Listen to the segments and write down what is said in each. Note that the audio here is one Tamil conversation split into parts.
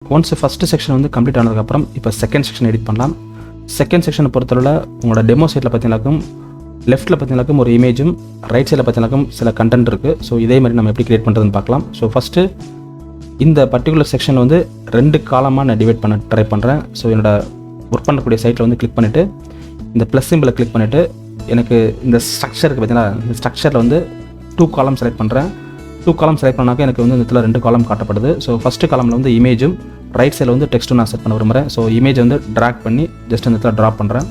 ஒன்ஸ் ஃபஸ்ட்டு செக்ஷன் வந்து கம்ப்ளீட் ஆனதுக்கப்புறம் இப்போ செகண்ட் செக்ஷன் எடிட் பண்ணலாம். செகண்ட் செக்ஷனை பொறுத்தவரை உங்களோட டெமோ சைட்டில் பார்த்தீங்கன்னாக்கும் லெஃப்ட்டில் பார்த்தீங்கன்னாக்கும் ஒரு இமேஜும் ரைட் சைடில் பார்த்தீங்கன்னாக்கும் சில கண்டென்ட் இருக்குது. ஸோ இதே மாதிரி நம்ம எப்படி கிரியேட் பண்ணுறதுன்னு பார்க்கலாம். ஸோ ஃபஸ்ட்டு இந்த பர்டிகுலர் செக்ஷனில் வந்து 2 காலமாக நான் டிவைட் பண்ண ட்ரை பண்ணுறேன். ஸோ என்னோட ஒர்க் பண்ணக்கூடிய சைட்டில் வந்து கிளிக் பண்ணிவிட்டு இந்த ப்ளஸ் சிம்பிளை கிளிக் பண்ணிவிட்டு எனக்கு இந்த ஸ்ட்ரக்சருக்கு பார்த்தீங்கன்னா இந்த ஸ்ட்ரக்சரில் வந்து 2 காலம் செலக்ட் பண்ணுறேன். 2 காலம் செலக்ட் பண்ணாக்க எனக்கு வந்து இந்த இடத்துல 2 காலம் காட்டப்படுது. ஸோ ஃபஸ்ட்டு காலமில் வந்து இமேஜும் ரைட் சைடில் வந்து டெக்ஸ்ட்டும் நான் செட் பண்ண விரும்புகிறேன். ஸோ இமேஜ் வந்து ட்ராக் பண்ணி ஜஸ்ட் இந்த இடத்துல ட்ராப் பண்ணுறேன்.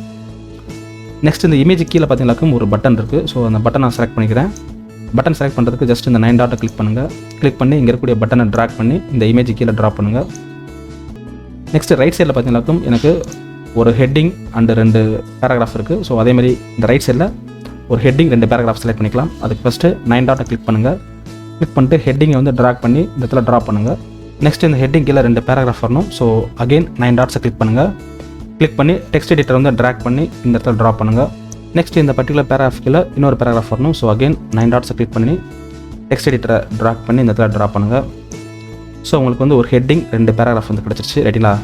நெக்ஸ்ட் இந்த இமேஜ் கீழே பார்த்தீங்கன்னாக்கும் ஒரு பட்டன் இருக்குது. ஸோ அந்த பட்டன் நான் செலக்ட் பண்ணிக்கிறேன். பட்டன் செலக்ட் பண்ணுறதுக்கு ஜஸ்ட் இந்த 9 டாட்டை கிளிக் பண்ணுங்கள். கிளிக் பண்ணி இங்கே இருக்கக்கூடிய பட்டனை ட்ராக் பண்ணி இந்த இமேஜ் கீழே ட்ராப் பண்ணுங்கள். நெக்ஸ்ட் ரைட் சைடில் பார்த்தீங்கன்னாக்கும் எனக்கு ஒரு ஹெட்டிங் அண்டு 2 பேராகிராஃப் இருக்குது. ஸோ அதேமாதிரி இந்த ரைட் சைடில் ஒரு ஹெட்டிங் 2 பேராகிராஃப் செலக்ட் பண்ணிக்கலாம். அதுக்கு ஃபஸ்ட்டு 9 டாட்டை கிளிக் பண்ணுங்கள். கிளிக் பண்ணிட்டு ஹெட்டிங்கை வந்து ட்ராக் பண்ணி இந்த இடத்துல ட்ராப் பண்ணுங்கள். நெக்ஸ்ட் இந்த ஹெட்டிங் கீழே 2 பேராகிராஃப் வரணும். ஸோ அகெயின் 9 டாட்ஸை கிளிக் பண்ணுங்கள். கிளிக் பண்ணி டெக்ஸ்ட் எடிட்டர் வந்து ட்ராக் பண்ணி இந்த இடத்துல ட்ராப் பண்ணுங்கள். நெக்ஸ்ட் இந்த பர்டிகுலர் பேராகிராஃப் கீழே இன்னொரு பேராகிராஃப் வரணும். ஸோ அகெயின் 9 டாட்ஸை கிளிக் பண்ணி டெக்ஸ்ட் எடிட்டரை ட்ராக் பண்ணி இந்த இடத்துல ட்ராப் பண்ணுங்கள். ஸோ உங்களுக்கு வந்து ஒரு ஹெட்டிங் 2 பேராகிராஃப் வந்து கிடச்சிருச்சு. ரெடிங்களா?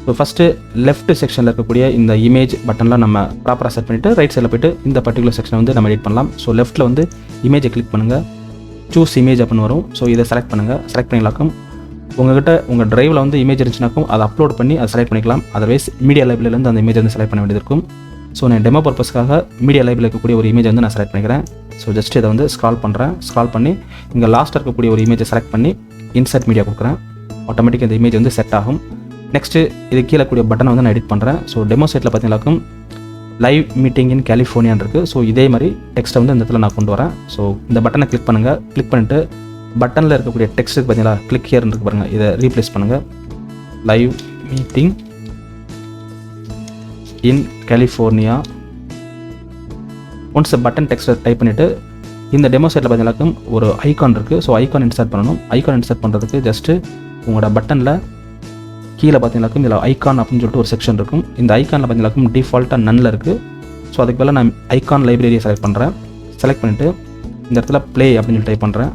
ஸோ ஃபஸ்ட்டு லெஃப்ட் செக்ஷனில் இருக்கக்கூடிய இந்த இமேஜ் பட்டனில் நம்ம ப்ராப்பராக செட் பண்ணிவிட்டு ரைட் சைடில் போய்ட்டு இந்த பர்டிகுலர் செக்ஷனை வந்து நம்ம எடிட் பண்ணலாம். ஸோ லெஃப்ட்டில் வந்து இமேஜை கிளிக் பண்ணுங்கள். சூஸ் இமேஜ் அப்படின்னு வரும். ஸோ இதை செலக்ட் பண்ணுங்கள். செலக்ட் பண்ணிங்களாக்கும் உங்கள்கிட்ட உங்கள் ட்ரைவில் வந்து இமேஜ் இருந்துச்சுனாக்கும் அதை அப்லோட் பண்ணி அதை செலக்ட் பண்ணிக்கலாம். அதர்வைஸ் மீடியா லைப்ரரியிலேருந்து அந்த இமேஜ் வந்து செலக்ட் பண்ண வேண்டியது இருக்கும். ஸோ நான் டெமோ பர்பஸ்க்காக மீடியா லைப்ரரியில் இருக்கக்கூடிய ஒரு இமேஜ் வந்து நான் செலக்ட் பண்ணிக்கிறேன். ஸோ ஜஸ்ட் இதை வந்து ஸ்க்ரால் பண்ணுறேன். ஸ்க்ரால் பண்ணி இங்கே லாஸ்ட்டாக இருக்கக்கூடிய ஒரு இமேஜை செலக்ட் பண்ணி இன்சர்ட் மீடியா கொடுக்குறேன். ஆட்டோமேட்டிக் இந்த இமேஜ் வந்து செட் ஆகும். நெக்ஸ்ட்டு இது கீழே கூடிய பட்டனை வந்து நான் எடிட் பண்ணுறேன். ஸோ டெமோ சைட்டில் பார்த்தீங்கன்னாக்கும் லைவ் மீட்டிங் இன் கலிஃபோர்னியான்னு இருக்குது. ஸோ இதே மாதிரி டெக்ஸ்ட்டை வந்து இந்த இடத்துல நான் கொண்டு வரேன். ஸோ இந்த பட்டனை கிளிக் பண்ணுங்கள். கிளிக் பண்ணிட்டு பட்டனில் இருக்கக்கூடிய டெக்ஸ்ட்டுக்கு பார்த்தீங்களா கிளிக் ஹியர்னு இருக்கு பாருங்கள். இதை ரீப்ளேஸ் பண்ணுங்கள். லைவ் மீட்டிங் இன் கலிஃபோர்னியா. ஒன்ஸ் பட்டன் டெக்ஸ்ட்டை டைப் பண்ணிவிட்டு இந்த டெமோ சைட்டில் பார்த்தீங்கன்னாக்கும் ஒரு ஐகான் இருக்குது. ஸோ ஐகான் இன்சர்ட் பண்ணணும். ஐகான் இன்சர்ட் பண்ணுறதுக்கு ஜஸ்ட்டு உங்களோட பட்டனில் கீழே பார்த்தீங்கன்னாக்கும் இதில் ஐகான் அப்படின்னு சொல்லிட்டு ஒரு செக்ஷன் இருக்கும். இந்த ஐகானில் பார்த்தீங்கன்னாக்கும் டிஃபால்ட்டாக நன்னில் இருக்குது. ஸோ அதுக்கு பதிலாக நான் ஐகான் லைப்ரரியை செலக்ட் பண்ணுறேன். செலக்ட் பண்ணிவிட்டு இந்த இடத்துல ப்ளே அப்படின்னு சொல்லி டைப் பண்ணுறேன்.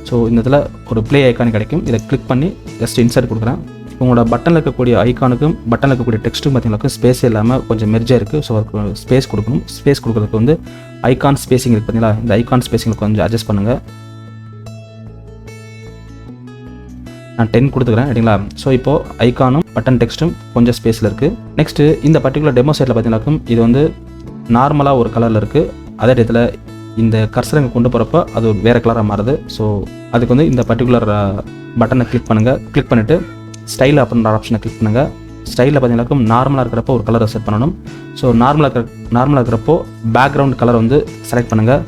ஸோ இந்த இடத்துல ஒரு ப்ளே ஐக்கான் கிடைக்கும். இதை கிளிக் பண்ணி ஜஸ்ட் இன்சர்ட் கொடுக்குறேன். உங்களோட பட்டனில் இருக்கக்கூடிய ஐக்கானுக்கும் பட்டனில் இருக்கக்கூடிய டெக்ஸ்ட்டும் பார்த்தீங்கன்னாக்கும் ஸ்பேஸ் இல்லாமல் கொஞ்சம் மெர்ஜாக இருக்குது. ஸோ அதுக்கு ஸ்பேஸ் கொடுக்கணும். ஸ்பேஸ் கொடுக்குறதுக்கு வந்து ஐகான் ஸ்பேசிங் இருக்குது பார்த்தீங்களா, இந்த ஐகான் ஸ்பேசிங் கொஞ்சம் அட்ஜஸ்ட் பண்ணுங்கள். நான் 10 கொடுத்துக்கிறேன். சரிங்களா? ஸோ இப்போது ஐக்கானும் பட்டன் டெக்ஸ்ட்டும் கொஞ்சம் ஸ்பேஸில் இருக்குது. நெக்ஸ்ட்டு இந்த பர்டிகுலர் டெமோ சைட்டில் பார்த்தீங்கன்னாக்கும் இது வந்து நார்மலாக ஒரு கலரில் இருக்குது. அதே இடத்துல இந்த கர்சரை கொண்டு போகிறப்ப அது ஒரு வேறு கலராக மாறுது. ஸோ அதுக்கு வந்து இந்த பர்டிகுலர் பட்டனை கிளிக் பண்ணுங்கள். கிளிக் பண்ணிவிட்டு ஸ்டைல் அப்படின்ற ஆப்ஷனை கிளிக் பண்ணுங்கள். ஸ்டைலில் பார்த்தீங்கன்னாக்கும் நார்மலாக இருக்கிறப்போ ஒரு கலரை செட் பண்ணணும். ஸோ நார்மலாக இருக்கிறப்போ பேக்ரவுண்ட் கலர் வந்து செலக்ட் பண்ணுங்கள்.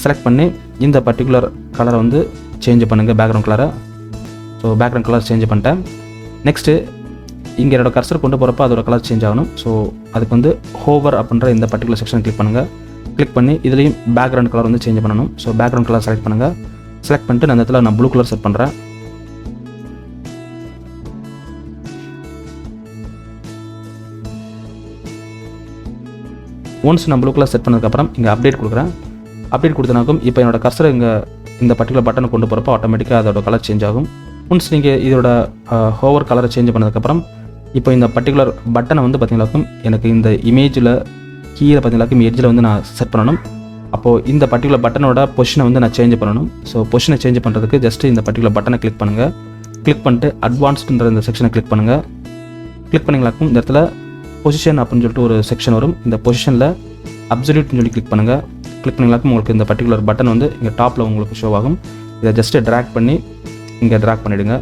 செலக்ட் பண்ணி இந்த பர்டிகுலர் கலரை வந்து சேஞ்ச் பண்ணுங்கள், பேக்ரவுண்ட் கலரை. ஸோ பேக்ரவுண்ட் கலர் சேஞ்ச் பண்ணிட்டேன். நெக்ஸ்ட்டு இங்கே என்னோட கர்சர் கொண்டு போகிறப்ப அதோட கலர் சேஞ்ச் ஆகணும். ஸோ அதுக்கு வந்து ஹோவர் அப்படின்ற இந்த பர்டிகுலர் செக்ஷன் கிளிக் பண்ணுங்கள். கிளிக் பண்ணி இதுலேயும் பேக்ரவுண்ட் கலர் வந்து சேஞ்ச் பண்ணணும். ஸோ பேக்ரவுண்ட் கலர் செலக்ட் பண்ணுங்கள். செலக்ட் பண்ணிட்டு நான் இந்த இடத்துல நான் ப்ளூ கலர் செட் பண்ணுறேன். ஒன்ஸ் நான் ப்ளூ கலர் செட் பண்ணதுக்கப்புறம் இங்கே அப்டேட் கொடுக்குறேன். அப்டேட் கொடுத்தனாக்கும் இப்போ என்னோட கர்சர் இங்கே இந்த பர்டிகுலர் பட்டனை கொண்டு போகிறப்போ ஆட்டோமேட்டிக்காக அதோட கலர் சேஞ்ச் ஆகும். ஒன்ஸ் நீங்கள் இதோட ஹோவர் கலரை சேஞ்ச் பண்ணதுக்கப்புறம் இப்போ இந்த பர்டிகுலர் பட்டனை வந்து பார்த்தீங்கன்னாக்கும் எனக்கு இந்த இமேஜில் கீழே பார்த்தீங்கன்னாக்கும் எட்ஜில் வந்து நான் செட் பண்ணணும். அப்போது இந்த பர்டிகுலர் பட்டனோட பொசிஷனை வந்து நான் சேஞ்ச் பண்ணணும். ஸோ பொசிஷனை சேஞ்ச் பண்ணுறதுக்கு ஜஸ்ட்டு இந்த பர்டிகுலர் பட்டனை கிளிக் பண்ணுங்கள். கிளிக் பண்ணிட்டு அட்வான்ஸ்டுன்ற இந்த செக்ஷனை கிளிக் பண்ணுங்கள். கிளிக் பண்ணிங்களாக்கும் இந்த இடத்துல பொசிஷன் அப்படின்னு சொல்லிட்டு ஒரு செக்ஷன் வரும். இந்த பொசிஷனில் அப்சல்யூட்னு சொல்லி கிளிக் பண்ணுங்கள். கிளிக் பண்ணிங்களாக்கும் உங்களுக்கு இந்த பர்டிகுலர் பட்டன் வந்து இங்கே டாப்பில் உங்களுக்கு ஷோ ஆகும். இதை ஜஸ்ட்டு ட்ராக் பண்ணி இங்கே ட்ராக் பண்ணிவிடுங்க.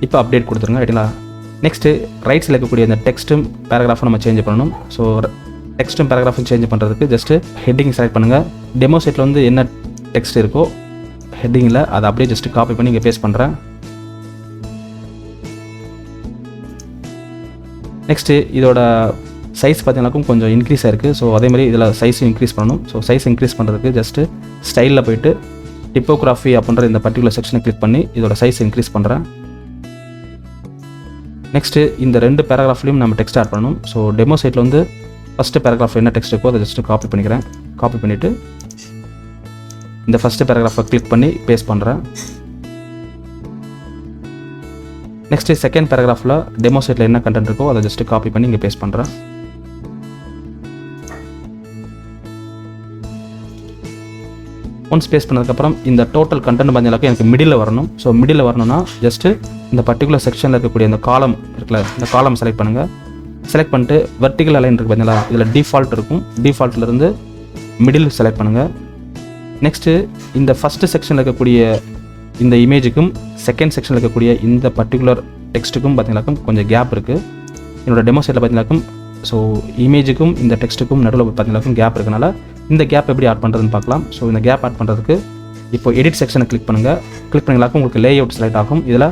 இப்போ அப்டேட் கொடுத்துருங்க. ரைட்டுங்களா? நெக்ஸ்ட்டு ரைட் சைடில் இருக்கக்கூடிய இந்த டெக்ஸ்ட்டும் பேராகிராஃபும் நம்ம சேஞ்ச் பண்ணணும். ஸோ டெக்ஸ்ட்டும் பேராகிராஃபும் சேஞ்ச் பண்ணுறதுக்கு ஜஸ்ட்டு ஹெட்டிங் செலக்ட் பண்ணுங்கள். டெமோ சைட்டில் வந்து என்ன டெக்ஸ்ட் இருக்கோ ஹெட்டிங்கில் அதை அப்படியே ஜஸ்ட்டு காப்பி பண்ணி இங்கே பேஸ்ட் பண்ணுறேன். நெக்ஸ்ட்டு இதோட சைஸ் பார்த்தீங்கன்னாக்கும் கொஞ்சம் இன்க்ரீஸ் ஆகிருக்கு. ஸோ அதேமாதிரி இதில் சைஸும் இன்க்ரீஸ் பண்ணணும். ஸோ சைஸ் இன்க்ரீஸ் பண்ணுறதுக்கு ஜஸ்ட்டு ஸ்டைலில் போய்ட்டு டிப்போகிராஃபி அப்படின்ற இந்த பர்டிகுலர் செக்ஷனை கிளிக் பண்ணி இதோட சைஸ் இன்க்ரீஸ் பண்ணுறேன். நெக்ஸ்ட்டு இந்த 2 பேராகிராஃப்லையும் நம்ம டெக்ஸ்ட் ஆட் பண்ணணும். ஸோ டெமோ சைட்டில் வந்து ஃபஸ்ட்டு பேராகிராஃப் என்ன டெக்ஸ்ட் இருக்கோ அதை ஜஸ்ட்டு காப்பி பண்ணிக்கிறேன். காப்பி பண்ணிவிட்டு இந்த ஃபஸ்ட்டு பேராகிராஃபை கிளிக் பண்ணி பேஸ்ட் பண்ணுறேன். நெக்ஸ்ட்டு செகண்ட் பேராகிராஃபில் டெமோ சைட்டில் என்ன கண்டென்ட் இருக்கோ அதை ஜஸ்ட்டு காப்பி பண்ணி இங்கே பேஸ்ட் பண்ணுறேன். ஒன்ஸ் பேஸ்ட் பண்ணதுக்கப்புறம் இந்த டோட்டல் கண்டென்ட் பார்த்தீங்கன்னாக்கா எனக்கு மிடில் வரணும். ஸோ மிடில் வரணும்னா ஜஸ்ட்டு இந்த பர்டிகுலர் செக்ஷனில் இருக்கக்கூடிய இந்த காலம் இருக்குல்ல, இந்த காலம் செலக்ட் பண்ணுங்கள். செலக்ட் பண்ணிட்டு வெர்டிகல் அலைன் இருக்குது பார்த்தீங்களா, இதில் டிஃபால்ட் இருக்கும். டிஃபால்ட்லேருந்து மிடில் செலக்ட் பண்ணுங்கள். நெக்ஸ்ட்டு இந்த ஃபஸ்ட்டு செக்ஷனில் இருக்கக்கூடிய இந்த இமேஜுக்கும் செகண்ட் செக்ஷனில் இருக்கக்கூடிய இந்த பர்டிகுலர் டெக்ஸ்ட்டுக்கும் பார்த்தீங்கன்னாக்கும் கொஞ்சம் கேப் இருக்குது. என்னோடய டெமோ சைட்டில் பார்த்தீங்கன்னாக்கும் ஸோ இமேஜுக்கும் இந்த டெக்ஸ்ட்டுக்கும் நடுவில் பார்த்தீங்கன்னாக்கும் கேப் இருக்கனால இந்த கேப் எப்படி ஆட் பண்ணுறதுன்னு பார்க்கலாம். ஸோ இந்த கேப் ஆட் பண்ணுறதுக்கு இப்போ எடிட் செக்ஷனை கிளிக் பண்ணுங்கள். கிளிக் பண்ணிங்களாக்கும் உங்களுக்கு லே அவுட் செலக்ட் ஆகும். இதில்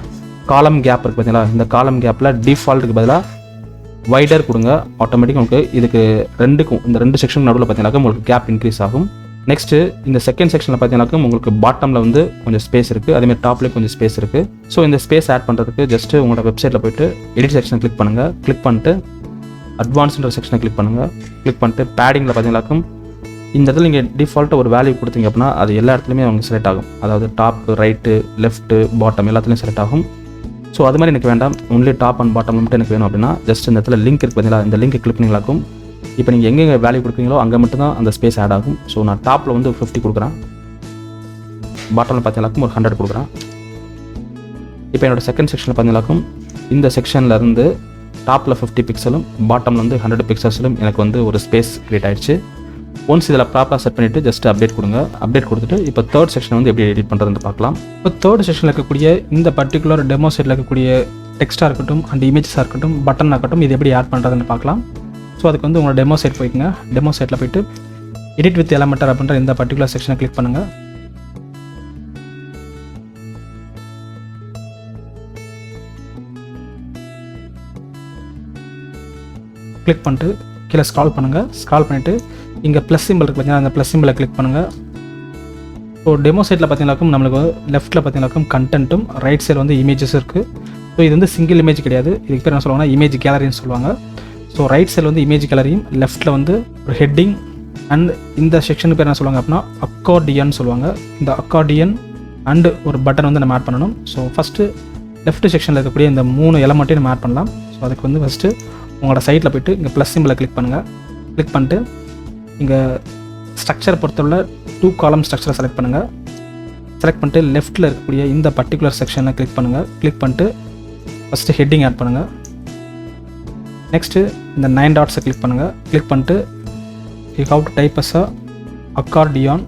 காலம் கேப் இருக்குது பார்த்தீங்களா, இந்த காலம் கேப்பில் டிஃபால்ட்டுக்கு பதிலாக வைடர் கொடுங்க. ஆட்டோமேட்டிக்காக உங்களுக்கு இதுக்கு ரெண்டுக்கும் இந்த ரெண்டு செக்ஷனுக்கு நடுவில் பார்த்தீங்கன்னாக்கும் உங்களுக்கு கேப் இன்க்ரீஸ் ஆகும். நெக்ஸ்ட்டு இந்த செகண்ட் செக்ஷனில் பார்த்தீங்கன்னாக்கும் உங்களுக்கு பாட்டமில் வந்து கொஞ்சம் ஸ்பேஸ் இருக்குது, அதேமாதிரி டாப்லேயும் கொஞ்சம் ஸ்பேஸ் இருக்குது. ஸோ இந்த ஸ்பேஸ் ஆட் பண்ணுறதுக்கு ஜஸ்ட்டு உங்களோட வெப்சைட்டில் போய்ட்டு எடிட் செக்ஷனை கிளிக் பண்ணுங்கள். கிளிக் பண்ணிட்டு அட்வான்ஸ்ன்ற செக்ஷனை கிளிக் பண்ணுங்கள். கிளிக் பண்ணிட்டு பேடிங்கில் பார்த்தீங்கன்னாக்கும் இந்த இடத்துல நீங்கள் டிஃபால்ட்டாக ஒரு வேல்யூ கொடுத்தீங்க அப்படின்னா அது எல்லா இடத்துலையுமே அவங்க செலக்ட் ஆகும். அதாவது டாப், ரைட்டு, லெஃப்ட்டு, பாட்டம் எல்லாத்துலேயும் செலக்ட் ஆகும். ஸோ அது மாதிரி எனக்கு வேண்டாம், ஒன்லி டாப் அண்ட் பாட்டம் மட்டும் எனக்கு வேணும் அப்படின்னா ஜஸ்ட் இந்த இடத்துல லிங்க் இருக்குது பார்த்தீங்களா, இந்த லிங்க் கிளிக் பண்ணிங்களாக்கும் இப்போ நீங்கள் எங்கெங்கே வேல்யூ கொடுக்குறீங்களோ அங்கே மட்டும் தான் அந்த ஸ்பேஸ் ஆட் ஆகும். ஸோ நான் டாப்பில் வந்து 50 கொடுக்குறேன், பாட்டமில் பார்த்தீங்களாக்கும் ஒரு 100 கொடுக்குறேன். இப்போ என்னோடய செகண்ட் செக்ஷனில் பார்த்தீங்களாக்கும் இந்த செக்ஷனில் இருந்து டாப்பில் 50 பிக்சலும் பாட்டமில் வந்து 100 பிக்சல்ஸிலும் எனக்கு வந்து ஒரு ஸ்பேஸ் க்ரியேட் ஆகிடுச்சு. ஒன்ஸ் இதில் ப்ராப்பராக செட் பண்ணிவிட்டு ஜஸ்ட் அப்டேட் கொடுங்க. அப்டேட் கொடுத்துட்டு இப்போ தேர்ட் செக்ஷன் வந்து எப்படி எடிட் பண்ணுறதுன்னு பார்க்கலாம். இப்போ தேர்ட் செக்ஷனில் இருக்கக்கூடிய இந்த பர்டிகுலர் டெமோ சைட்டில் இருக்கக்கூடிய டெக்ஸ்ட்டாக இருக்கட்டும் அண்ட் இமேஜஸாக இருக்கட்டும் பட்டன் ஆகட்டும் இது எப்படி ஆட் பண்ணுறதுன்னு பார்க்கலாம். ஸோ அதுக்கு வந்து உங்களோட டெமோ சைட் போய்க்குங்க. டெமோ சைட்டில் போய்ட்டு எடிட் வித் எலமெண்டர் அப்படின்ற இந்த பர்டிகுலர் செக்ஷனை கிளிக் பண்ணுங்கள். கிளிக் பண்ணிட்டு கீழே ஸ்க்ரால் பண்ணுங்கள். ஸ்க்ரால் பண்ணிவிட்டு இங்கே ப்ளஸ் சிம்பிள் இருக்குது பார்த்தீங்கன்னா அந்த ப்ளஸ் சிம்பிளை கிளிக் பண்ணுங்கள். ஸோ டெமோ சைட்டில் பார்த்தீங்கன்னாக்கும் நம்மளுக்கு லெஃப்ட்டில் பார்த்தீங்கன்னாக்கும் கண்டென்ட்டும் ரைட் சைடில் வந்து இமேஜஸ் இருக்குது. ஸோ இது வந்து சிங்கிள் இமேஜ் கிடையாது, இதுக்கு பேர் என்ன சொல்லுவாங்கன்னா இமேஜ் கேலரின்னு சொல்லுவாங்க. ஸோ ரைட் சைடில் வந்து இமேஜ் கேலரியும் லெஃப்ட்டில் வந்து ஒரு ஹெட்டிங் அண்ட் இந்த செக்ஷனுக்கு பேர் என்ன சொல்லுவாங்க அப்படின்னா அக்கார்டியன் சொல்லுவாங்க. இந்த அக்கார்டியன் அண்டு ஒரு பட்டன் வந்து நம்ம ஆட் பண்ணணும். ஸோ ஃபஸ்ட்டு லெஃப்ட் செக்ஷனில் இருக்கக்கூடிய இந்த 3 எலமெண்ட்டையும் நம்ம ஆட் பண்ணலாம். ஸோ அதுக்கு வந்து ஃபஸ்ட்டு உங்களோட சைட்டில் போய்ட்டு இங்கே ப்ளஸ் சிம்பிளை கிளிக் பண்ணுங்கள். கிளிக் பண்ணிட்டு இங்கே ஸ்ட்ரக்சர் பொறுத்தவரை 2 காலம் ஸ்ட்ரக்சரை செலக்ட் பண்ணுங்கள். செலக்ட் பண்ணிட்டு லெஃப்ட்டில் இருக்கக்கூடிய இந்த பர்டிகுலர் செக்ஷனை கிளிக் பண்ணுங்கள். கிளிக் பண்ணிட்டு ஃபஸ்ட்டு ஹெட்டிங் ஆட் பண்ணுங்கள். நெக்ஸ்ட்டு இந்த 9 டாட்ஸை கிளிக் பண்ணுங்கள். கிளிக் பண்ணிட்டு you have to type as accordion.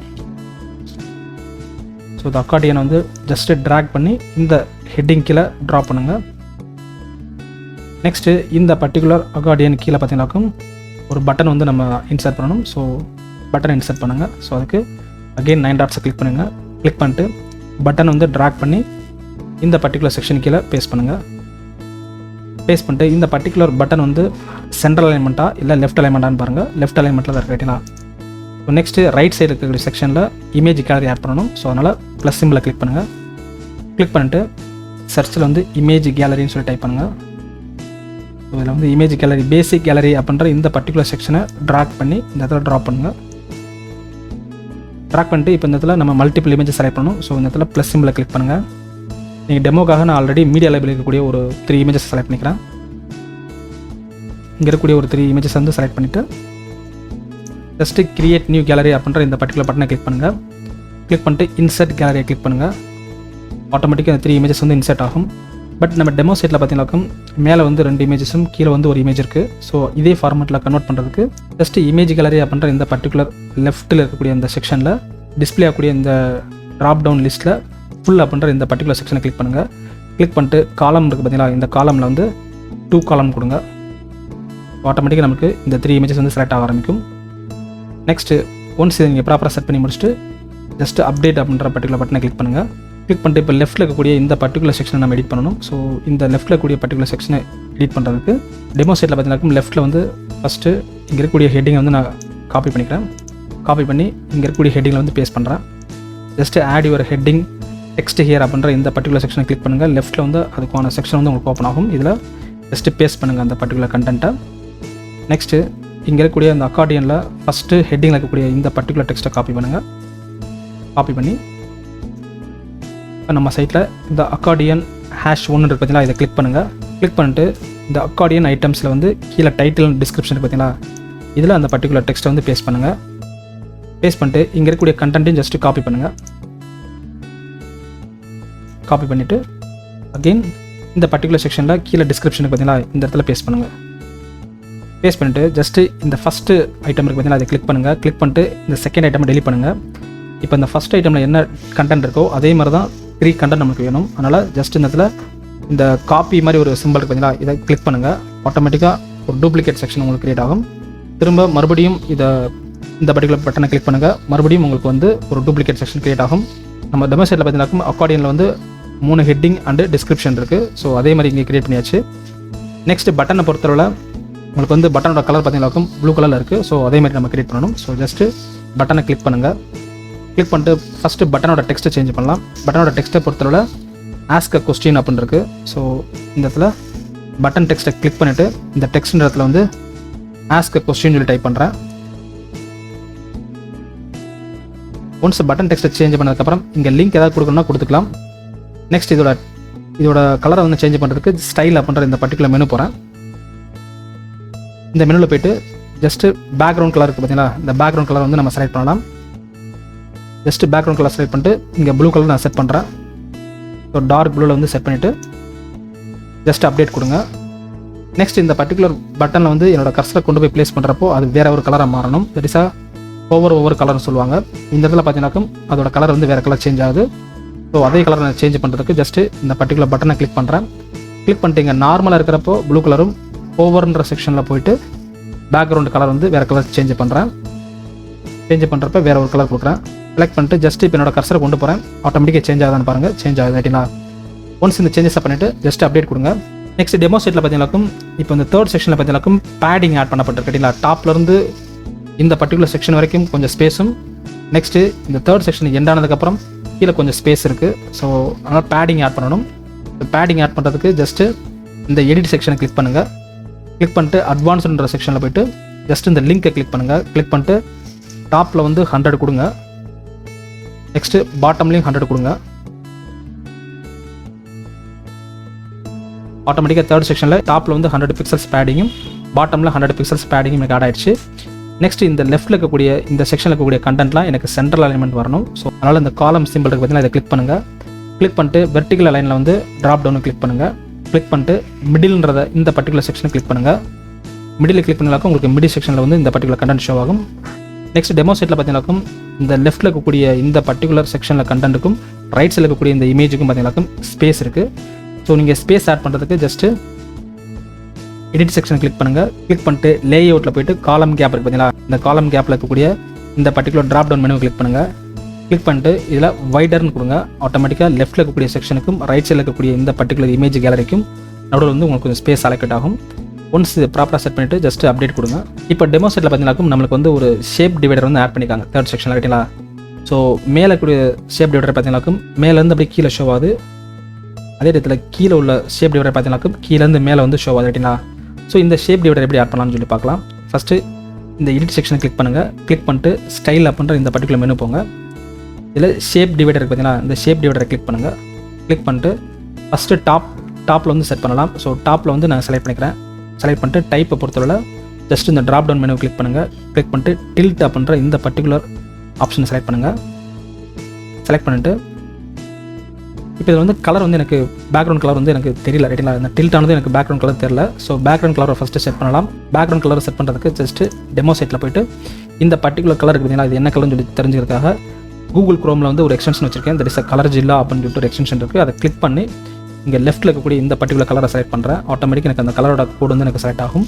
So இந்த அக்கார்டியன் வந்து ஜஸ்ட்டு ட்ராக் பண்ணி இந்த ஹெட்டிங் கீழே ட்ரா பண்ணுங்கள். நெக்ஸ்ட்டு இந்த பர்டிகுலர் அக்கார்டியன் கீழே பார்த்தீங்கன்னாக்கும் ஒரு பட்டன் வந்து நம்ம இன்சர்ட் பண்ணணும். ஸோ பட்டன் இன்சர்ட் பண்ணுங்கள். ஸோ அதுக்கு அகெயின் 9 டாட்ஸை கிளிக் பண்ணுங்கள். கிளிக் பண்ணிட்டு பட்டன் வந்து ட்ராக் பண்ணி இந்த பர்டிகுலர் செக்ஷன் கீழே பேஸ்ட் பண்ணுங்கள். பேஸ்ட் பண்ணிட்டு இந்த பர்டிகுலர் பட்டன் வந்து சென்ட்ரல் அலைன்மெண்ட்டாக இல்லை லெஃப்ட் அலைன்மெண்ட்டான்னு பாருங்கள். லெஃப்ட் அலைன்மெண்ட்டில் தான் இருக்கீங்களா. ஸோ நெக்ஸ்ட்டு ரைட் சைடு இருக்கக்கூடிய செக்ஷனில் இமேஜ் கேலரி ஆட் பண்ணணும். ஸோ அதனால் ப்ளஸ் சிம்பிளை கிளிக் பண்ணுங்கள். கிளிக் பண்ணிட்டு சர்ச்சில் வந்து இமேஜ் கேலரின்னு சொல்லி டைப் பண்ணுங்கள். ஸோ இதில் வந்து இமேஜ் கேலரி பேசிக் கேலரி அப்படின்ற இந்த பர்டிகுலர் செக்ஷனை ட்ராக் பண்ணி இந்த இடத்துல ட்ராப் பண்ணுங்கள். ட்ராக் பண்ணிட்டு இப்போ இந்த இடத்துல நம்ம மல்டிபிள் இமேஜஸ் செலக்ட் பண்ணணும். ஸோ இந்த இடத்துல ப்ளஸ் சிம்பிளை கிளிக் பண்ணுங்கள். நீங்கள் டெமோக்காக நான் ஆல்ரெடி மீடியா லைப்ரரி இருக்கக்கூடிய ஒரு 3 இமேஜஸ் செலக்ட் பண்ணிக்கிறேன். இங்கே இருக்கக்கூடிய ஒரு 3 இமேஜஸ் வந்து செலக்ட் பண்ணிவிட்டு ஜஸ்ட்டு கிரியேட் நியூ கேலரி அப்படின்ற இந்த பர்டிகுலர் பட்டனை கிளிக் பண்ணுங்கள். கிளிக் பண்ணிட்டு இன்சர்ட் கேலரியை கிளிக் பண்ணுங்கள். ஆட்டோமேட்டிக்காக இந்த 3 இமேஜஸ் வந்து இன்சர்ட் ஆகும். பட் நம்ம டெமோ சைட்டில் பார்த்தீங்கன்னாக்கும் மேலே வந்து 2 இமேஜஸும் கீழே வந்து ஒரு இமேஜ் இருக்குது. ஸோ இதே ஃபார்மெட்டில் கன்வெர்ட் பண்ணுறதுக்கு ஜஸ்ட்டு இமேஜ் கேலரி அப்படின்ற இந்த பர்டிகுலர் லெஃப்ட்டில் இருக்கக்கூடிய இந்த செக்ஷனில் டிஸ்பிளே ஆகக்கூடிய இந்த ட்ராப் டவுன் லிஸ்ட்டில் ஃபுல் அப்படின்ற இந்த பர்டிகுலர் செக்ஷனை கிளிக் பண்ணுங்கள். கிளிக் பண்ணிட்டு காலம் இருக்குது பார்த்தீங்களா, இந்த காலமில் வந்து 2 காலம் கொடுங்க. ஆட்டோமேட்டிக்காக நமக்கு இந்த 3 இமேஜஸ் வந்து செலக்ட் ஆக ஆரம்பிக்கும். நெக்ஸ்ட்டு ஒன்ஸ் இதை நீங்கள் ப்ராப்பராக செட் பண்ணி முடிச்சுட்டு ஜஸ்ட்டு அப்டேட் அப்படின்ற பர்டிகுலர் பட்டனை கிளிக் பண்ணுங்கள். கிளிக் பண்ணிட்டு இப்போ லெஃப்ட்டில் இருக்கக்கூடிய இந்த பர்டிகுலர் செக்ஷனை நம்ம எடிட் பண்ணணும். ஸோ இந்த லெஃப்ட்டில் இருக்கக்கூடிய பர்டிகுலர் செக்ஷனை எடிட் பண்ணுறதுக்கு டெமோ சைட்டில் பார்த்தீங்கன்னா லெஃப்ட்டில் வந்து ஃபஸ்ட்டு இங்கே இருக்கக்கூடிய ஹெட்டிங்கை வந்து நான் காப்பி பண்ணிக்கிறேன். காப்பி பண்ணி இங்கே இருக்கக்கூடிய ஹெட்டிங்கில் வந்து பேஸ்ட் பண்ணுறேன். Just add your heading text here அப்படின்ற இந்த பர்டிகுலர் செக்ஷனை கிளிக் பண்ணுங்கள். லெஃப்ட்டில் வந்து அதுக்கான செக்ஷன் வந்து உங்களுக்கு ஓப்பன் ஆகும். இதில் ஜஸ்ட்டு பேஸ்ட் பண்ணுங்கள் அந்த பர்டிகுலர் கண்டென்ட்டை. நெக்ஸ்ட்டு இங்கே இருக்கக்கூடிய அந்த அக்கார்டியனில் ஃபஸ்ட்டு ஹெட்டிங்கில் இருக்கக்கூடிய இந்த பர்டிகுலர் டெக்ஸ்ட்டை காப்பி பண்ணுங்கள். காப்பி பண்ணி இப்போ நம்ம சைட்டில் இந்த அக்கார்டியன் #1 இருக்குது பார்த்தீங்களா, இதை கிளிக் பண்ணுங்கள். கிளிக் பண்ணிட்டு இந்த அக்கார்டியன் ஐட்டம்ஸில் வந்து கீழே டைட்டில் டிஸ்கிரிப்ஷன் பார்த்தீங்களா, இதில் அந்த பர்டிகுலர் டெக்ஸ்ட்டை வந்து பேஸ்ட் பண்ணுங்கள். பேஸ்ட் பண்ணிட்டு இங்கே இருக்கக்கூடிய கண்டென்ட்டையும் ஜஸ்ட்டு காப்பி பண்ணுங்கள். காப்பி பண்ணிவிட்டு அகெயின் இந்த பர்டிகுலர் செக்ஷனில் கீழே டிஸ்கிரிப்ஷனுக்கு பார்த்தீங்களா, இந்த இடத்துல பேஸ்ட் பண்ணுங்கள். பேஸ்ட் பண்ணிவிட்டு ஜஸ்ட்டு இந்த ஃபஸ்ட்டு ஐட்டம் இருக்குது பார்த்தீங்களா, அதை கிளிக் பண்ணுங்கள். கிளிக் பண்ணிட்டு இந்த செகண்ட் ஐட்டமை டெலிட் பண்ணுங்கள். இப்போ இந்த ஃபஸ்ட் ஐட்டமில் என்ன கண்டென்ட் இருக்கோ அதே மாதிரி தான் 3 கண்டென்ட் நமக்கு வேணும். அதனால் ஜஸ்ட் இந்த இடத்துல இந்த காப்பி மாதிரி ஒரு சிம்பிள் இருக்குது பார்த்தீங்களா, இதை கிளிக் பண்ணுங்கள். ஆட்டோமேட்டிக்காக ஒரு டூப்ளிகேட் செக்ஷன் உங்களுக்கு க்ரியேட் ஆகும். திரும்ப மறுபடியும் இந்த பர்டிகுலர் பட்டனை கிளிக் பண்ணுங்கள். மறுபடியும் உங்களுக்கு வந்து ஒரு டூப்ளிகேட் செக்ஷன் க்ரியேட் ஆகும். நம்ம டெமோ சைட்டில் பார்த்தீங்கன்னா அக்கார்டியனில் வந்து 3 ஹெட்டிங் அண்டு டிஸ்கிரிப்ஷன் இருக்குது. ஸோ அதே மாதிரி இங்கே க்ரியேட் பண்ணியாச்சு. நெக்ஸ்ட் பட்டனை பொறுத்தவரை உங்களுக்கு வந்து பட்டனோட கலர் பார்த்தீங்கன்னாக்கும் ப்ளூ கலரில் இருக்குது. ஸோ அதே மாதிரி நம்ம க்ரியேட் பண்ணணும். ஸோ ஜஸ்ட்டு பட்டனை கிளிக் பண்ணுங்கள். கிளிக் பண்ணிட்டு ஃபஸ்ட்டு பட்டனோட டெக்ஸ்ட்டை சேஞ்ச் பண்ணலாம். பட்டனோட டெக்ஸ்ட்டை பொறுத்தவரை ஆஸ்க் அ கொஸ்டின் அப்படின்னு இருக்குது. ஸோ இந்த இடத்துல பட்டன் டெக்ஸ்ட்டை கிளிக் பண்ணிவிட்டு இந்த டெக்ஸ்ட் இடத்துல வந்து ஆஸ்க் அ கொஸ்டின் சொல்லி டைப் பண்ணுறேன். ஒன்ஸ் பட்டன் டெக்ஸ்ட்டை சேஞ்ச் பண்ணதுக்கப்புறம் இங்கே லிங்க் ஏதாவது கொடுக்கணும்னா கொடுத்துக்கலாம். நெக்ஸ்ட் இதோட கலரை வந்து சேஞ்ச் பண்ணுறதுக்கு ஸ்டைல் அப்படின்ற இந்த பர்டிகுலர் மெனு போகிறேன். இந்த மெனுவில் போய்ட்டு ஜஸ்ட்டு பேக்ரவுண்ட் கலர் இருக்குது பார்த்தீங்களா, இந்த பேக்ரவுண்ட் கலர் வந்து நம்ம செலக்ட் பண்ணலாம். ஜஸ்ட்டு பேக்ரவுண்ட் கலர் செலக்ட் பண்ணிட்டு இங்கே ப்ளூ கலர் நான் செட் பண்ணுறேன். ஸோ டார்க் ப்ளூவில் வந்து செட் பண்ணிவிட்டு ஜஸ்ட் அப்டேட் கொடுங்க. நெக்ஸ்ட் இந்த பர்டிகுலர் பட்டனில் வந்து என்னோடய கர்சரை கொண்டு போய் ப்ளேஸ் பண்ணுறப்போ அது வேறு ஒரு கலராக மாறணும். பெருசாக ஒவ்வொரு கலர்னு சொல்லுவாங்க. இந்த இடத்துல பார்த்தீங்கன்னாக்கும் அதோட கலர் வந்து வேறு கலர் சேஞ்ச் ஆகுது. ஸோ அதே கலரை நான் சேஞ்ச் பண்ணுறதுக்கு ஜஸ்ட்டு இந்த பர்டிகுலர் பட்டனை கிளிக் பண்ணுறேன். கிளிக் பண்ணிட்டு இங்கே நார்மலாக இருக்கிறப்போ ப்ளூ கலரும் ஓவர்ன்ற செக்ஷனில் போயிட்டு பேக்ரவுண்ட் கலர் வந்து வேறு கலர் சேஞ்ச் பண்ணுறேன். சேஞ்ச் பண்ணுறப்ப வேறு ஒரு கலர் கொடுக்குறேன். செலக்ட் பண்ணிட்டு ஜஸ்ட் இப்போ என்னோட கர்சரை கொண்டு போகிறேன். ஆட்டோமேட்டிக்காக சேஞ்ச் ஆகுதான்னு பாருங்கள். சேஞ்ச் ஆகுது அப்படின்னா ஒன்ஸ் இந்த சேஞ்சஸை பண்ணிவிட்டு ஜஸ்ட் அப்டேட் கொடுங்க. நெக்ஸ்ட் டெமோ சைட்டில் பார்த்தீங்கன்னாக்கும் இப்போ இந்த தேர்ட் செக்ஷனில் பார்த்தீங்கன்னாக்கும் பேடிங் ஆட் பண்ணப்பட்டிருக்கீங்களா, டாப்லேருந்து இந்த பர்டிகுலர் செக்ஷன் வரைக்கும் கொஞ்சம் ஸ்பேஸும், நெக்ஸ்ட்டு இந்த தேர்ட் செக்ஷன் எண்ட் ஆனதுக்கப்புறம் கீழே கொஞ்சம் ஸ்பேஸ் இருக்குது. ஸோ அதனால் பேடிங் ஆட் பண்ணணும். பேடிங் ஆட் பண்ணுறதுக்கு ஜஸ்ட்டு இந்த எடிட் செக்ஷனை கிளிக் பண்ணுங்கள். கிளிக் பண்ணிட்டு அட்வான்ஸ்ன்ற செக்ஷனில் போய்ட்டு ஜஸ்ட் இந்த லிங்க்கை கிளிக் பண்ணுங்கள். கிளிக் பண்ணிட்டு டாப்பில் வந்து 100 கொடுங்க. நெக்ஸ்ட்டு பாட்டம்லேயும் 100 கொடுங்க. ஆட்டோமேட்டிக்காக தேர்ட் செக்ஷனில் டாப்பில் வந்து 100 பிக்சல்ஸ் பேடிங்கும் பாட்டமில் 100 பிக்சல்ஸ் பேடிங்கும் எனக்கு ஆட் ஆகிடுச்சு. நெக்ஸ்ட் இந்த லெஃப்ட்டில் இருக்கக்கூடிய இந்த செக்ஷனில் இருக்கக்கூடிய கண்டென்ட்லாம் எனக்கு சென்ட்ரல் அலைன்மெண்ட் வரணும். ஸோ அதனால் இந்த காலம் சிம்பிள் இருக்குது பார்த்தீங்கன்னா இதை கிளிக் பண்ணுங்கள். கிளிக் பண்ணிட்டு வெர்டிகல் அலைனில் வந்து ட்ராப் டவுன் கிளிக் பண்ணுங்கள். கிளிக் பண்ணிட்டு மிடில்ன்றத இந்த பர்டிகுலர் செக்ஷனை கிளிக் பண்ணுங்கள். மிடில் கிளிக் பண்ணாலும் உங்களுக்கு மிடில் செக்ஷனில் வந்து இந்த பர்டிகுலர் கண்டென்ட் ஷோ ஆகும். நெக்ஸ்ட் டெமோ சைட்டில் பார்த்தீங்கன்னாக்கும் இந்த லெஃப்ட்டில் இருக்கக்கூடிய இந்த பர்டிகுலர் செக்ஷனில் கண்டென்ட்டுக்கும் ரைட் சைடில் இருக்கக்கூடிய இந்த இமேஜுக்கும் பார்த்தீங்கன்னாக்கும் ஸ்பேஸ் இருக்குது. ஸோ நீங்கள் ஸ்பேஸ் ஆட் பண்ணுறதுக்கு ஜஸ்ட்டு எடிட் செக்ஷன் கிளிக் பண்ணுங்கள். கிளிக் பண்ணிட்டு லே அவுட்டில் போய்ட்டு காலம் கேப் இருக்குது பார்த்தீங்களா, இந்த காலம் கேப்பில் இருக்கக்கூடிய இந்த particular drop down menu click பண்ணுங்கள். கிளிக் பண்ணிட்டு இதில் வைடர்னு கொடுங்க. ஆட்டோமேட்டிக்காக லெஃப்ட்டில் இருக்கக்கூடிய செக்ஷனுக்கும் ரைட் சைடில் இருக்கக்கூடிய இந்த பர்டிகுலர் இமேஜ் கேலரிக்கும் நடுவில் வந்து உங்களுக்கு கொஞ்சம் ஸ்பேஸ் அலோகேட் ஆகும். ஒன்ஸ் இது ப்ராப்பராக செட் பண்ணிவிட்டு ஜஸ்ட் அப்டேட் கொடுங்க. இப்போ டெமோ செட்டில் பார்த்தீங்கன்னாக்கும் நம்மளுக்கு வந்து ஒரு ஷேப் டிவைடர் வந்து ஆட் பண்ணிக்காங்க தேர்ட் செக்ஷனில் கேட்டிங்களா. ஸோ மேலே கூடிய ஷேப் டிவைடர் பார்த்தீங்கன்னாக்கும் மேலேருந்து அப்படியே கீழே ஷோ ஆகுது. அதே இடத்துல கீழே உள்ள ஷேப் டிவைடர் பார்த்தீங்கன்னாக்கும் கீழேருந்து மேலே வந்து ஷோ ஆகுது கேட்டிங்களா. ஸோ இந்த ஷேப் டிவைடர் எப்படி ஆட் பண்ணலாம்னு சொல்லி பார்க்கலாம். ஃபஸ்ட்டு இந்த எடிட் செக்ஷனை கிளிக் பண்ணுங்கள். கிளிக் பண்ணிட்டு ஸ்டைல் அப்படின்ற இந்த பர்டிகுலர் மெனு போங்க. இதில் ஷேப் டிவைடர் இருக்குது பார்த்தீங்கன்னா இந்த ஷேப் டிவைடரை கிளிக் பண்ணுங்கள். கிளிக் பண்ணிட்டு ஃபஸ்ட்டு டாப்பில் வந்து செட் பண்ணலாம். ஸோ டாப்பில் வந்து நான் செலக்ட் பண்ணிக்கிறேன். செலக்ட் பண்ணிட்டு டைப்பை பொறுத்தவரை ஜஸ்ட் இந்த ட்ராப் டவுன் மெனு கிளிக் பண்ணுங்கள். கிளிக் பண்ணிட்டு டில்ட் அப்படின்ற இந்த பர்டிகுலர் ஆப்ஷனை செலக்ட் பண்ணுங்கள். செலக்ட் பண்ணிட்டு இப்போ இதில் வந்து கலர் வந்து எனக்கு பேக்ரவுண்ட் கலர் வந்து எனக்கு தெரியல ரைட்டிங்களா. இந்த டில்ட் ஆனது எனக்கு பேக்ரவுண்ட் கலர் தெரியல. ஸோ பேக்ரவுண்ட் கலரை ஃபஸ்ட்டு செட் பண்ணலாம். பேக்ரவுண்ட் கலரை செட் பண்ணுறதுக்கு ஜஸ்ட்டு டெமோ சைட்டில் போய்ட்டு இந்த பர்டிகுலர் கலர் இருக்குதுங்களா, இது என்ன கலர்னு சொல்லி தெரிஞ்சுக்கிறதுக்காக கூகுள் குரோமில் வந்து ஒரு எக்ஸ்டென்ஷன் வச்சிருக்கேன். தட் இஸ் அ கலர் ஜில்லா அப்படின்னு சொல்லிட்டு ஒரு எக்ஸ்டென்ஷன் இருக்குது. அதை கிளிக் பண்ணி இங்கே லெஃப்ட்டில் இருக்கக்கூடிய இந்த பர்டிகுலர் கலரை செலக்ட் பண்ணுறேன். ஆட்டோமேட்டிக் எனக்கு அந்த கலரோட கோடு வந்து எனக்கு செலக்ட் ஆகும்.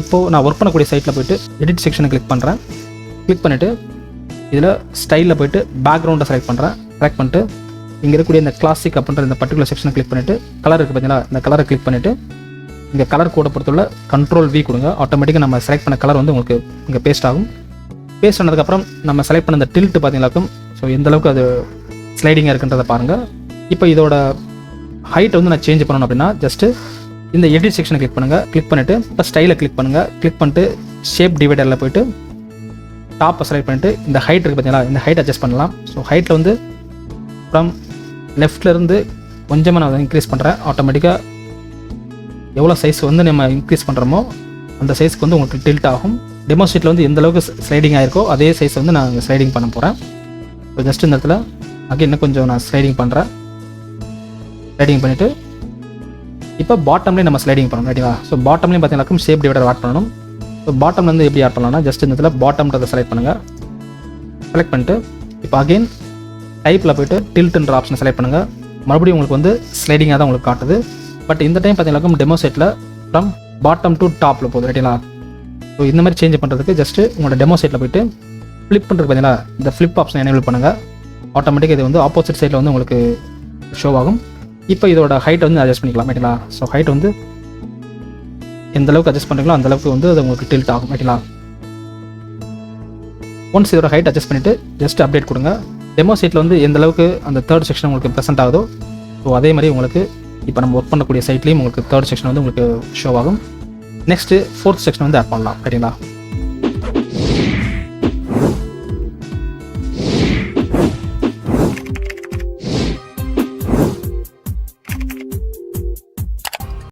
இப்போது நான் ஒர்க் பண்ணக்கூடிய சைட்டில் போய்ட்டு எடிட் செக்ஷனை கிளிக் பண்ணுறேன். கிளிக் பண்ணிவிட்டு இதில் ஸ்டைலில் போய்ட்டு பேக்ரவுண்டை செலக்ட் பண்ணுறேன். செலக்ட் பண்ணிட்டு இங்கே இருக்கக்கூடிய இந்த கிளாசிக் அப்படின்ற இந்த பர்டிகுலர் செக்ஷனை கிளிக் பண்ணிவிட்டு கலர் இருக்குது பார்த்தீங்களா, இந்த கலரை கிளிக் பண்ணிவிட்டு இங்கே கலர் கோடை பொறுத்துள்ள Ctrl+V கொடுங்க. ஆட்டோமேட்டிக்காக நம்ம செலக்ட் பண்ண கலர் வந்து உங்களுக்கு இங்கே பேஸ்ட் ஆகும். பேஸ்ட் ஆனதுக்கப்புறம் நம்ம செலக்ட் பண்ண இந்த டில்ட் பார்த்தீங்களாக்கும் ஸோ எந்தளவுக்கு அது ஸ்லைடிங்காக இருக்குன்றதை பாருங்கள். இப்போ இதோட ஹைட்டை வந்து நான் சேஞ்ச் பண்ணணும் அப்படின்னா ஜஸ்ட்டு இந்த எடிட் செக்ஷனை கிளிக் பண்ணுங்கள். கிளிக் பண்ணிவிட்டு இப்போ ஸ்டைலை கிளிக் பண்ணுங்கள். கிளிக் பண்ணிட்டு ஷேப் டிவைடரில் போய்ட்டு டாப்பை செலக்ட் பண்ணிவிட்டு இந்த ஹைட் இருக்குது பார்த்தீங்களா, இந்த ஹைட் அட்ஜஸ்ட் பண்ணலாம். ஸோ ஹைட்டில் வந்து ஃப்ரம் லெஃப்ட்லேருந்து கொஞ்சமாக நான் இன்க்ரீஸ் பண்ணுறேன். ஆட்டோமேட்டிக்காக எவ்வளோ சைஸ் வந்து நம்ம இன்க்ரீஸ் பண்ணுறோமோ அந்த சைஸ்க்கு வந்து உங்களுக்கு டில்ட் ஆகும். டெமோ ஷீட்டில் வந்து எந்த அளவுக்கு ஸ்லைடிங் ஆகிருக்கோ அதே சைஸ் வந்து நான் ஸ்லைடிங் பண்ண போகிறேன். ஸோ ஜஸ்ட் இந்த இடத்துல அங்கே இன்னும் கொஞ்சம் நான் ஸ்லைடிங் பண்ணுறேன். ஸ்லைடிங் பண்ணிவிட்டு இப்போ பாட்டம்லேயும் நம்ம ஸ்லைடிங் பண்ணணும் ரைட்டுங்களா. ஸோ பாட்டம்லேயும் பார்த்தீங்கன்னா ஷேப் டிவைடர் ஆட் பண்ணணும். ஸோ பாட்டம்ல வந்து எப்படி ஆட் பண்ணலாம்னா ஜஸ்ட் இந்த இடத்துல பாட்டம்ன்றதை செலக்ட் பண்ணுங்கள். செலக்ட் பண்ணிட்டு இப்போ அகெயின் டைப்பில் போய்ட்டு டில்ட்ன்ற ஆப்ஷனை செலக்ட் பண்ணுங்கள். மறுபடியும் உங்களுக்கு வந்து ஸ்லைடிங்காக தான் உங்களுக்கு காட்டுது. பட் இந்த டைம் பார்த்தீங்கன்னா டெமோ சைட்டில் ஃப்ரம் பாட்டம் டு டாப்பில் போகுது ரைட்டுங்களா. ஸோ இந்த மாதிரி சேஞ்ச் பண்ணுறதுக்கு ஜஸ்ட்டு உங்களோட டெமோ சைட்டில் போய்ட்டு ஃப்ளிப் பண்ணுறது பார்த்தீங்களா, இந்த ஃப்ளிப் ஆப்ஷனை எனேபிள் பண்ணுங்கள். ஆட்டோமேட்டிக்காக இது வந்து ஆப்போசிட் சைடில் வந்து உங்களுக்கு ஷோ ஆகும். இப்போ இதோட ஹைட்டை வந்து அட்ஜஸ்ட் பண்ணிக்கலாம் ரைட்டுங்களா. ஸோ ஹைட் வந்து எந்த அளவுக்கு அட்ஜஸ்ட் பண்ணுறீங்களோ அந்த அளவுக்கு வந்து அது உங்களுக்கு டில்ட் ஆகும் ரைட்டுங்களா. ஒன்ஸ் இதோட ஹைட் அட்ஜஸ்ட் பண்ணிவிட்டு ஜஸ்ட் அப்டேட் கொடுங்க. டெமோ சைட்டில் வந்து எந்த அளவுக்கு அந்த தேர்ட் செக்ஷன் உங்களுக்கு ப்ரெசென்ட் ஆகுதோ ஸோ அதே மாதிரி உங்களுக்கு இப்போ நம்ம ஒர்க் பண்ணக்கூடிய சைட்லேயும் உங்களுக்கு தேர்ட் செக்ஷன் வந்து உங்களுக்கு ஷோ ஆகும். நெக்ஸ்ட்டு ஃபோர்த் செக்ஷன் வந்து ஆட் பண்ணலாம் ரைட்டுங்களா.